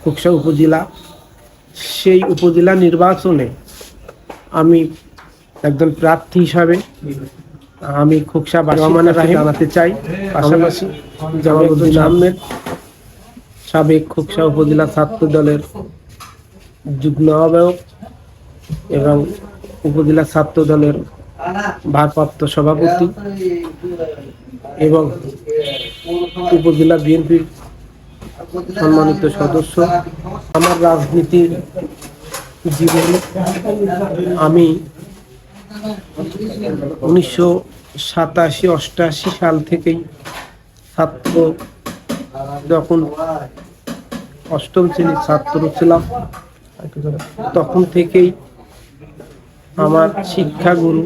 খোকসা উপজেলা, সেই উপজেলা নির্বাচনে আমি একজন প্রার্থী হিসাবে আমি খোকসা রহমানের জানাতে চাই। পাশাপাশি জামালউদ্দিন আহমেদ, সাবেক খোকসা উপজেলা ছাত্র দলের যুগ্ম আহ্বায়ক এবং উপজেলা ছাত্র দলের ভারপ্রাপ্ত সভাপতি এবং উপজেলা বিএনপির সম্মানিত সদস্য। আমার রাজনীতির জীবনে আমি 1987-88 সাল থেকেই ছাত্র, যখন অষ্টম শ্রেণীর ছাত্র ছিলাম তখন থেকেই আমার শিক্ষাগুরু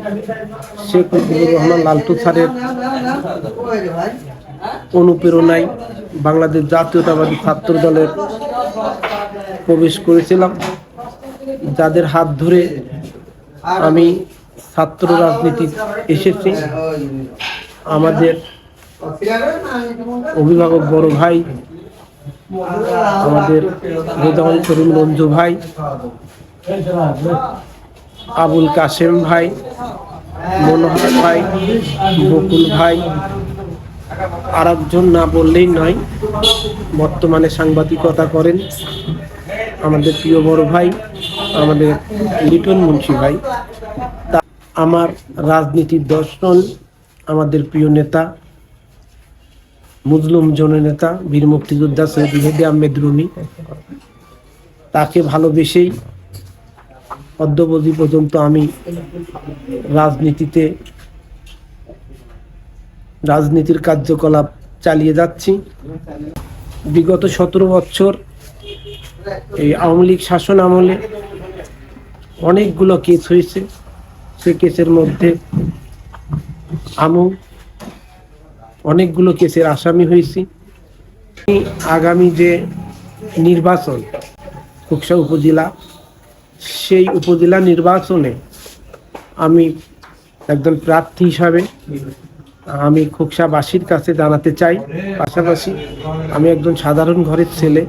শেখ মুজিবুর রহমান লালটু স্যারের অনুপ্রেরণায় বাংলাদেশ জাতীয়তাবাদী ছাত্র দলের প্রবেশ করেছিলাম, যাদের হাত ধরে আমি ছাত্র রাজনীতি এসেছি। আমাদের অভিভাবক বড় ভাই, আমাদের রেজাউল করিম রঞ্জু ভাই, আবুল কাশেম ভাই, মনোহর ভাই, বকুল ভাই, আর একজন না বললেই নয়, বর্তমানে সাংবাদিকতা করেন আমাদের প্রিয় বড় ভাই, আমাদের লিটন মুন্সি ভাই। আমার রাজনীতির দর্শন আমাদের প্রিয় নেতা, মুসলিম জননেতা, বীর মুক্তিযোদ্ধা সৈয়দ মেহেদী আহমেদ রুমি, তাকে ভালোবেসেই অদ্যাবধি পর্যন্ত আমি রাজনীতির কার্যকলাপ চালিয়ে যাচ্ছি। বিগত 17 বছর এই আওয়ামী লীগ শাসন আমলে অনেকগুলো কেস হয়েছে। সে কেসের মধ্যে আমি অনেকগুলো কেসের আসামি হয়েছি। আগামী যে নির্বাচন খোকসা উপজেলা, সেই উপজেলা নির্বাচনে আমি একজন প্রার্থী হিসাবে আমি খোকসাবাসীর কাছে জানাতে চাই। পাশাপাশি আমি একজন সাধারণ ঘরের ছেলে,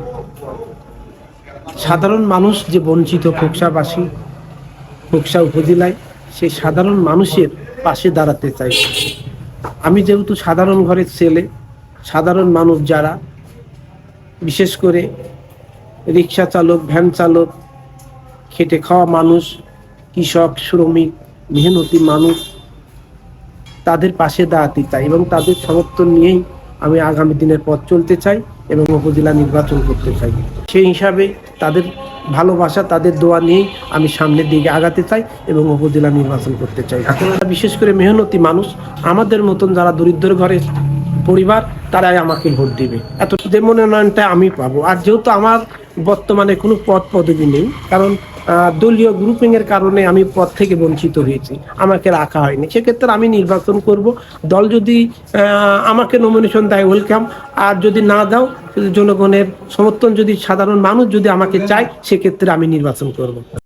সাধারণ মানুষ যে বঞ্চিত খোকসাবাসী, খোকসা উপজেলায় সেই সাধারণ মানুষের পাশে দাঁড়াতে চাই। আমি যেহেতু সাধারণ ঘরের ছেলে, সাধারণ মানুষ যারা, বিশেষ করে রিক্সা চালক, ভ্যান চালক, খেটে খাওয়া মানুষ, কৃষক, শ্রমিক, মেহনতি মানুষ, তাদের পাশে দাঁড়াতে চাই এবং তাদের সমর্থন নিয়েই আমি আগামী দিনের পথ চলতে চাই এবং উপজেলা নির্বাচন করতে চাই। সেই হিসাবে তাদের ভালোবাসা, তাদের দোয়া নিয়েই আমি সামনের দিকে আগাতে চাই এবং উপজেলা নির্বাচন করতে চাই। বিশেষ করে মেহনতি মানুষ, আমাদের মতন যারা দরিদ্র ঘরের পরিবার, তারাই আমাকে ভোট দিবে। এত যে মনোনয়নটা আমি পাবো। আর যেহেতু আমার বর্তমানে কোনো পদ পদবি নেই, কারণ দলীয় গ্রুপিংয়ের কারণে আমি পদ থেকে বঞ্চিত হয়েছি, আমাকে রাখা হয়নি, সেক্ষেত্রে আমি নির্বাচন করব। দল যদি আমাকে নমিনেশন দেয় ওয়েলকাম, আর যদি না দাও, জনগণের সমর্থন যদি সাধারণ মানুষ যদি আমাকে চায়, সেক্ষেত্রে আমি নির্বাচন করব।